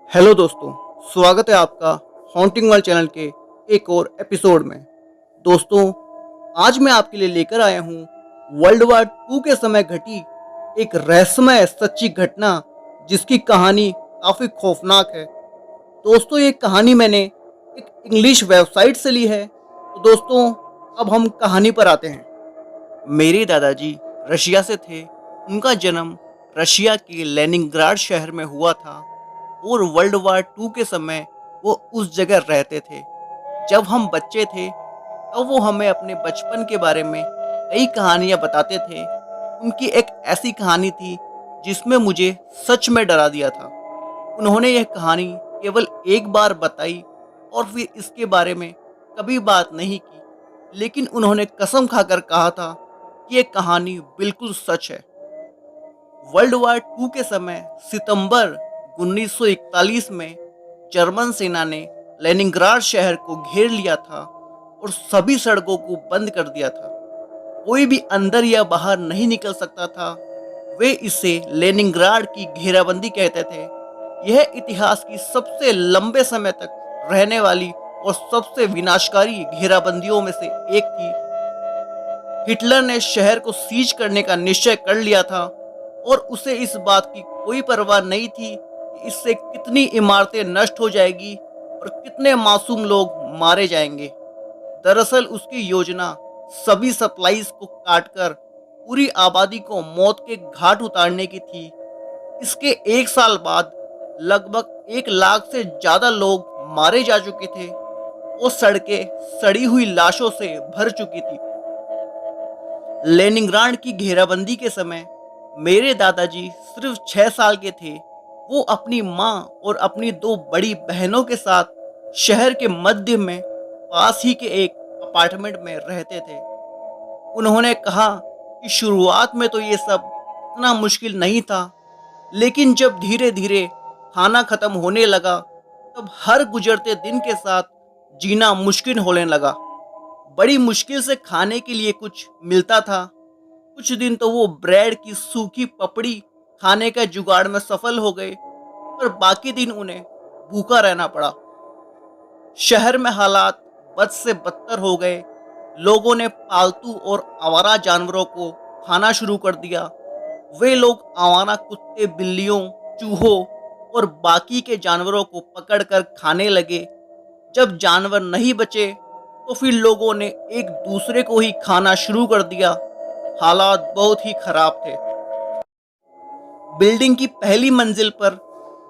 Hello दोस्तों, स्वागत है आपका हॉन्टिंग वर्ल्ड चैनल के एक और एपिसोड में। दोस्तों, आज मैं आपके लिए लेकर आया हूँ वर्ल्ड वार टू के समय घटी एक रहस्यमय सच्ची घटना जिसकी कहानी काफ़ी खौफनाक है। दोस्तों, ये कहानी मैंने एक इंग्लिश वेबसाइट से ली है। तो दोस्तों, अब हम कहानी पर आते हैं। मेरे दादाजी रशिया से थे। उनका जन्म रशिया के लेनिनग्राड शहर में हुआ था और वर्ल्ड वार टू के समय वो उस जगह रहते थे। जब हम बच्चे थे तब वो हमें अपने बचपन के बारे में कई कहानियाँ बताते थे। उनकी एक ऐसी कहानी थी जिसमें मुझे सच में डरा दिया था। उन्होंने यह कहानी केवल एक बार बताई और फिर इसके बारे में कभी बात नहीं की, लेकिन उन्होंने कसम खाकर कहा था कि यह कहानी बिल्कुल सच है। वर्ल्ड वार टू के समय सितंबर 1941 में जर्मन सेना ने लेनिनग्राड शहर को घेर लिया था और सभी सड़कों को बंद कर दिया था। कोई भी अंदर या बाहर नहीं निकल सकता था। वे इसे लेनिनग्राड की घेराबंदी कहते थे। यह इतिहास की सबसे लंबे समय तक रहने वाली और सबसे विनाशकारी घेराबंदियों में से एक थी। हिटलर ने शहर को सीज करने का निश्चय कर लिया था और उसे इस बात की कोई परवाह नहीं थी कि इससे कितनी इमारतें नष्ट हो जाएगी और कितने मासूम लोग मारे जाएंगे। दरअसल उसकी योजना सभी सप्लाईज को काटकर पूरी आबादी को मौत के घाट उतारने की थी। इसके एक साल बाद लगभग 1 लाख से ज़्यादा लोग मारे जा चुके थे और सड़कें सड़ी हुई लाशों से भर चुकी थी। लेनिनग्राड की घेराबंदी के समय मेरे दादाजी सिर्फ 6 साल के थे। वो अपनी माँ और अपनी 2 बड़ी बहनों के साथ शहर के मध्य में पास ही के एक अपार्टमेंट में रहते थे। उन्होंने कहा कि शुरुआत में तो ये सब इतना मुश्किल नहीं था, लेकिन जब धीरे धीरे खाना खत्म होने लगा तब हर गुजरते दिन के साथ जीना मुश्किल होने लगा। बड़ी मुश्किल से खाने के लिए कुछ मिलता था। कुछ दिन तो वो ब्रेड की सूखी पपड़ी खाने का जुगाड़ में सफल हो गए, पर बाकी दिन उन्हें भूखा रहना पड़ा। शहर में हालात बद से बदतर हो गए। लोगों ने पालतू और आवारा जानवरों को खाना शुरू कर दिया। वे लोग आवारा कुत्ते, बिल्लियों, चूहों और बाकी के जानवरों को पकड़कर खाने लगे। जब जानवर नहीं बचे तो फिर लोगों ने एक दूसरे को ही खाना शुरू कर दिया। हालात बहुत ही खराब थे। बिल्डिंग की पहली मंजिल पर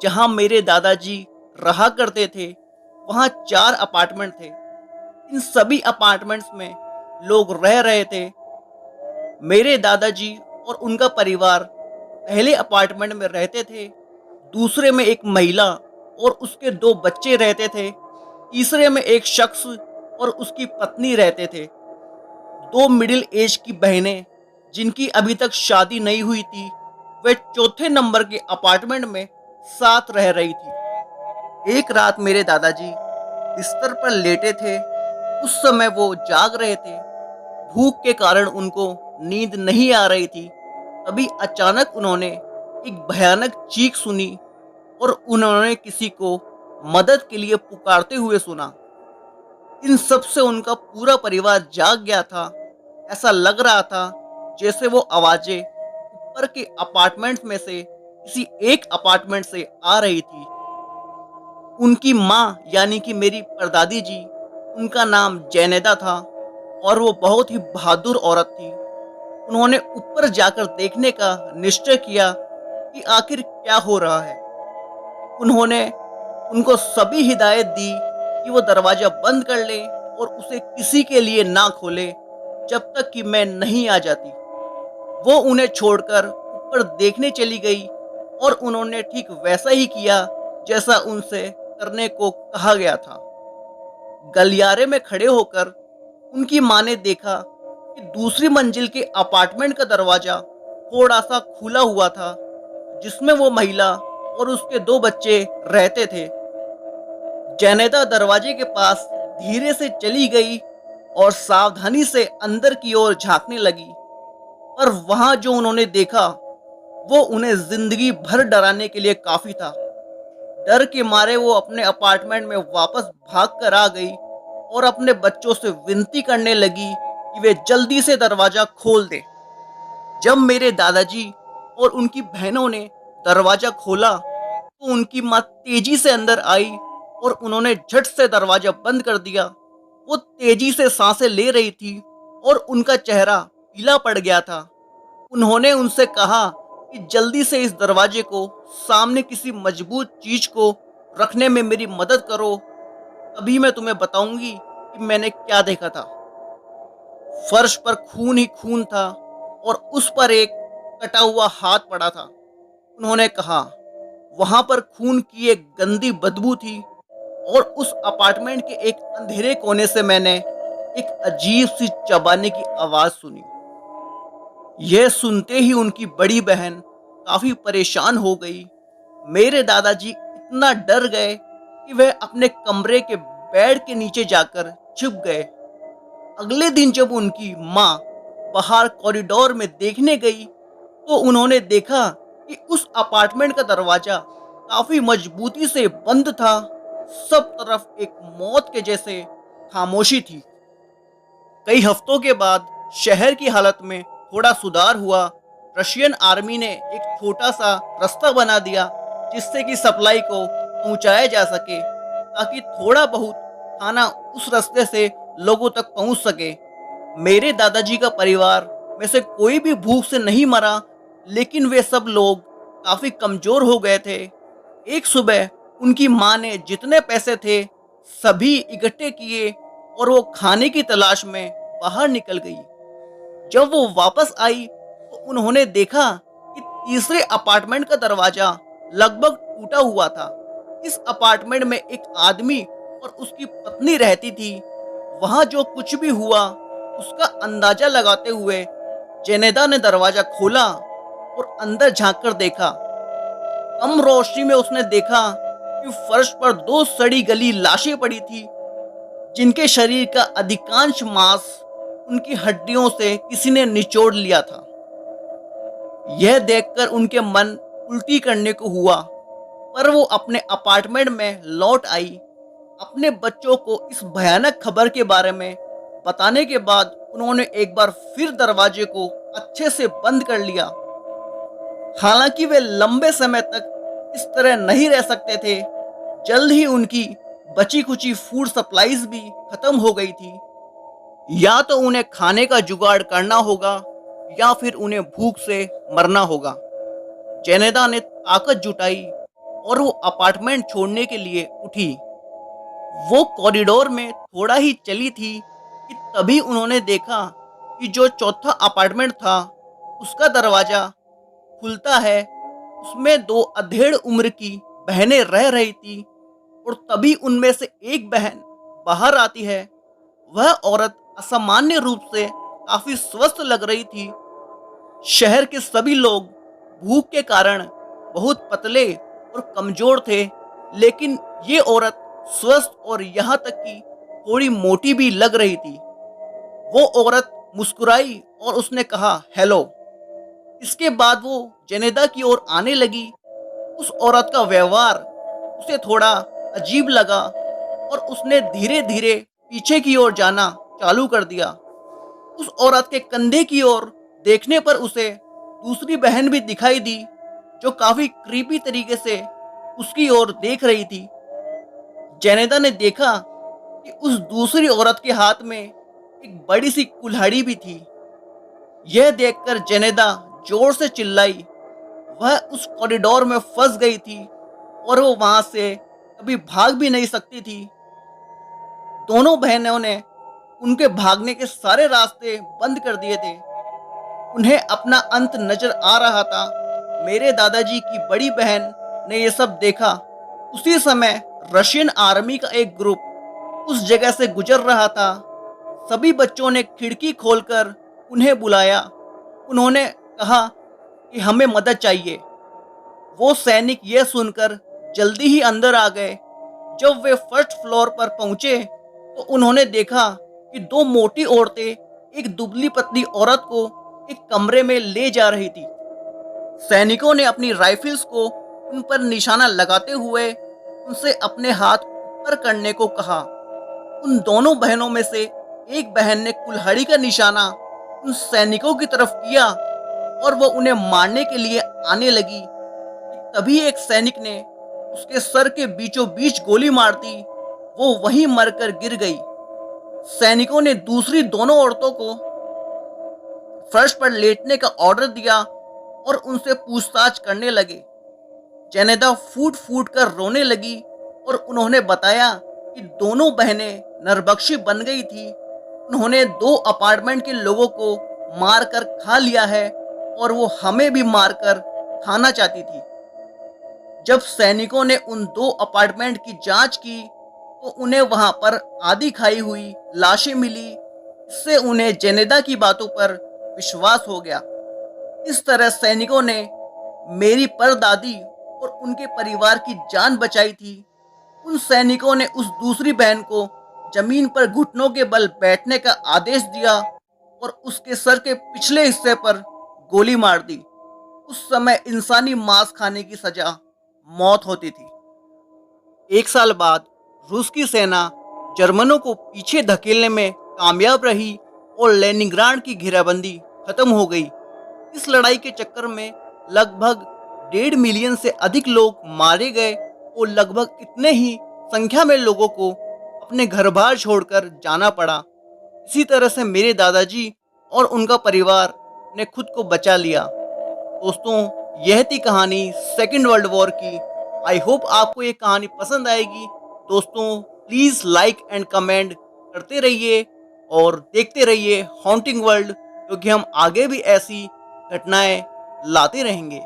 जहां मेरे दादाजी रहा करते थे, वहां 4 अपार्टमेंट थे। इन सभी अपार्टमेंट्स में लोग रह रहे थे। मेरे दादाजी और उनका परिवार पहले अपार्टमेंट में रहते थे। दूसरे में एक महिला और उसके 2 बच्चे रहते थे। तीसरे में एक शख्स और उसकी पत्नी रहते थे। 2 मिडिल एज की बहनें जिनकी अभी तक शादी नहीं हुई थी, वे चौथे नंबर के अपार्टमेंट में साथ रह रही थी। एक रात मेरे दादाजी बिस्तर पर लेटे थे। उस समय वो जाग रहे थे। भूख के कारण उनको नींद नहीं आ रही थी। तभी अचानक उन्होंने एक भयानक चीख सुनी और उन्होंने किसी को मदद के लिए पुकारते हुए सुना। इन सब से उनका पूरा परिवार जाग गया था। ऐसा लग रहा था जैसे वो आवाजें ऊपर के अपार्टमेंट में से किसी एक अपार्टमेंट से आ रही थी। उनकी माँ यानी कि मेरी परदादी जी, उनका नाम जैनेदा था और वो बहुत ही बहादुर औरत थी। उन्होंने ऊपर जाकर देखने का निश्चय किया कि आखिर क्या हो रहा है। उन्होंने उनको सभी हिदायत दी कि वो दरवाज़ा बंद कर ले और उसे किसी के लिए ना खोले जब तक कि मैं नहीं आ जाती। वो उन्हें छोड़कर ऊपर देखने चली गई और उन्होंने ठीक वैसा ही किया जैसा उनसे करने को कहा गया था। गलियारे में खड़े होकर उनकी माँ ने देखा कि दूसरी मंजिल के अपार्टमेंट का दरवाज़ा थोड़ा सा खुला हुआ था, जिसमें वो महिला और उसके 2 बच्चे रहते थे। जैनेदा दरवाजे के पास धीरे से चली गई और सावधानी से अंदर की ओर झांकने लगी। पर वहां जो उन्होंने देखा वो उन्हें जिंदगी भर डराने के लिए काफी था। डर के मारे वो अपने अपार्टमेंट में वापस भाग कर आ गई और अपने बच्चों से विनती करने लगी कि वे जल्दी से दरवाज़ा खोल दें। जब मेरे दादाजी और उनकी बहनों ने दरवाज़ा खोला तो उनकी माँ तेजी से अंदर आई और उन्होंने झट से दरवाज़ा बंद कर दिया। वो तेजी से सांसें ले रही थी और उनका चेहरा पीला पड़ गया था। उन्होंने उनसे कहा कि जल्दी से इस दरवाजे को सामने किसी मजबूत चीज को रखने में मेरी मदद करो, तभी मैं तुम्हें बताऊंगी कि मैंने क्या देखा था। फर्श पर खून ही खून था और उस पर एक कटा हुआ हाथ पड़ा था। उन्होंने कहा, वहां पर खून की एक गंदी बदबू थी और उस अपार्टमेंट के एक अंधेरे कोने से मैंने एक अजीब सी चबाने की आवाज सुनी। यह सुनते ही उनकी बड़ी बहन काफी परेशान हो गई। मेरे दादाजी इतना डर गए कि वह अपने कमरे के बेड के नीचे जाकर छुप गए। अगले दिन जब उनकी माँ बाहर कॉरिडोर में देखने गई तो उन्होंने देखा कि उस अपार्टमेंट का दरवाजा काफी मजबूती से बंद था। सब तरफ एक मौत के जैसे खामोशी थी। कई हफ्तों के बाद शहर की हालत में थोड़ा सुधार हुआ। रशियन आर्मी ने एक छोटा सा रास्ता बना दिया जिससे कि सप्लाई को पहुंचाया जा सके, ताकि थोड़ा बहुत खाना उस रास्ते से लोगों तक पहुंच सके। मेरे दादाजी का परिवार में से कोई भी भूख से नहीं मरा, लेकिन वे सब लोग काफी कमजोर हो गए थे। एक सुबह उनकी माँ ने जितने पैसे थे सभी इकट्ठे किए और वो खाने की तलाश में बाहर निकल गई। जब वो वापस आई तो उन्होंने देखा कि तीसरे अपार्टमेंट का दरवाजा लगभग टूटा हुआ था। इस अपार्टमेंट में एक आदमी और उसकी पत्नी रहती थी। वहां जो कुछ भी हुआ उसका अंदाजा लगाते हुए जेनेदा ने दरवाजा खोला और अंदर झांककर देखा। कम रोशनी में उसने देखा कि फर्श पर दो सड़ी गली लाशें पड़ी थी, जिनके शरीर का अधिकांश मांस उनकी हड्डियों से किसी ने निचोड़ लिया था। यह देखकर उनके मन उल्टी करने को हुआ, पर वो अपने अपार्टमेंट में लौट आई। अपने बच्चों को इस भयानक खबर के बारे में बताने के बाद उन्होंने एक बार फिर दरवाजे को अच्छे से बंद कर लिया। हालांकि वे लंबे समय तक इस तरह नहीं रह सकते थे। जल्द ही उनकी बची खुची फूड सप्लाईज भी खत्म हो गई थी। या तो उन्हें खाने का जुगाड़ करना होगा या फिर उन्हें भूख से मरना होगा। जेनेदा ने ताकत जुटाई और वो अपार्टमेंट छोड़ने के लिए उठी। वो कॉरिडोर में थोड़ा ही चली थी कि तभी उन्होंने देखा कि जो चौथा अपार्टमेंट था उसका दरवाजा खुलता है। उसमें दो अधेड़ उम्र की बहनें रह रही थी और तभी उनमें से एक बहन बाहर आती है। वह औरत असामान्य रूप से काफी स्वस्थ लग रही थी। शहर के सभी लोग भूख के कारण बहुत पतले और कमजोर थे, लेकिन ये औरत स्वस्थ और यहाँ तक कि थोड़ी मोटी भी लग रही थी। वो औरत मुस्कुराई और उसने कहा, हेलो। इसके बाद वो जेनेदा की ओर आने लगी। उस औरत का व्यवहार उसे थोड़ा अजीब लगा और उसने धीरे धीरे पीछे की ओर जाना चालू कर दिया। उस औरत के कंधे की ओर देखने पर उसे दूसरी बहन भी दिखाई दी, जो काफी क्रीपी तरीके से उसकी ओर देख रही थी। जेनेदा ने देखा कि उस दूसरी औरत के हाथ में एक बड़ी सी कुल्हाड़ी भी थी। यह देखकर जेनेदा जोर से चिल्लाई। वह उस कॉरिडोर में फंस गई थी और वो वहां से कभी भाग भी नहीं सकती थी। दोनों बहनों ने उनके भागने के सारे रास्ते बंद कर दिए थे। उन्हें अपना अंत नजर आ रहा था। मेरे दादाजी की बड़ी बहन ने यह सब देखा। उसी समय रशियन आर्मी का एक ग्रुप उस जगह से गुजर रहा था। सभी बच्चों ने खिड़की खोलकर उन्हें बुलाया। उन्होंने कहा कि हमें मदद चाहिए। वो सैनिक यह सुनकर जल्दी ही अंदर आ गए। जब वे फर्स्ट फ्लोर पर पहुंचे तो उन्होंने देखा कि दो मोटी औरतें एक दुबली पतली औरत को एक कमरे में ले जा रही थी। सैनिकों ने अपनी राइफल्स को उन पर निशाना लगाते हुए उनसे अपने हाथ ऊपर करने को कहा। उन दोनों बहनों में से एक बहन ने कुल्हाड़ी का निशाना उन सैनिकों की तरफ किया और वो उन्हें मारने के लिए आने लगी कि तभी एक सैनिक ने उसके सर के बीचों बीच गोली मार दी। वो वहीं मरकर गिर गई। सैनिकों ने दूसरी दोनों औरतों को फर्श पर लेटने का ऑर्डर दिया और उनसे पूछताछ करने लगे। जेनेदा फूट फूट कर रोने लगी और उन्होंने बताया कि दोनों बहनें नरबक्षी बन गई थी। उन्होंने 2 अपार्टमेंट के लोगों को मारकर खा लिया है और वो हमें भी मारकर खाना चाहती थी। जब सैनिकों ने उन 2 अपार्टमेंट की जांच की तो उन्हें वहां पर आधी खाई हुई लाशें मिली। इससे उन्हें जेनेदा की बातों पर विश्वास हो गया। इस तरह सैनिकों ने मेरी परदादी और उनके परिवार की जान बचाई थी। उन सैनिकों ने उस दूसरी बहन को जमीन पर घुटनों के बल बैठने का आदेश दिया और उसके सर के पिछले हिस्से पर गोली मार दी। उस समय इंसानी मांस खाने की सजा मौत होती थी। 1 साल बाद रूस की सेना जर्मनों को पीछे धकेलने में कामयाब रही और लेनिनग्राड की घेराबंदी खत्म हो गई। इस लड़ाई के चक्कर में लगभग 1.5 मिलियन से अधिक लोग मारे गए और लगभग इतने ही संख्या में लोगों को अपने घर बार छोड़कर जाना पड़ा। इसी तरह से मेरे दादाजी और उनका परिवार ने खुद को बचा लिया। दोस्तों, यह थी कहानी सेकेंड वर्ल्ड वॉर की। आई होप आपको ये कहानी पसंद आएगी। दोस्तों, प्लीज़ लाइक एंड कमेंट करते रहिए और देखते रहिए हॉन्टिंग वर्ल्ड, क्योंकि हम आगे भी ऐसी घटनाएं लाते रहेंगे।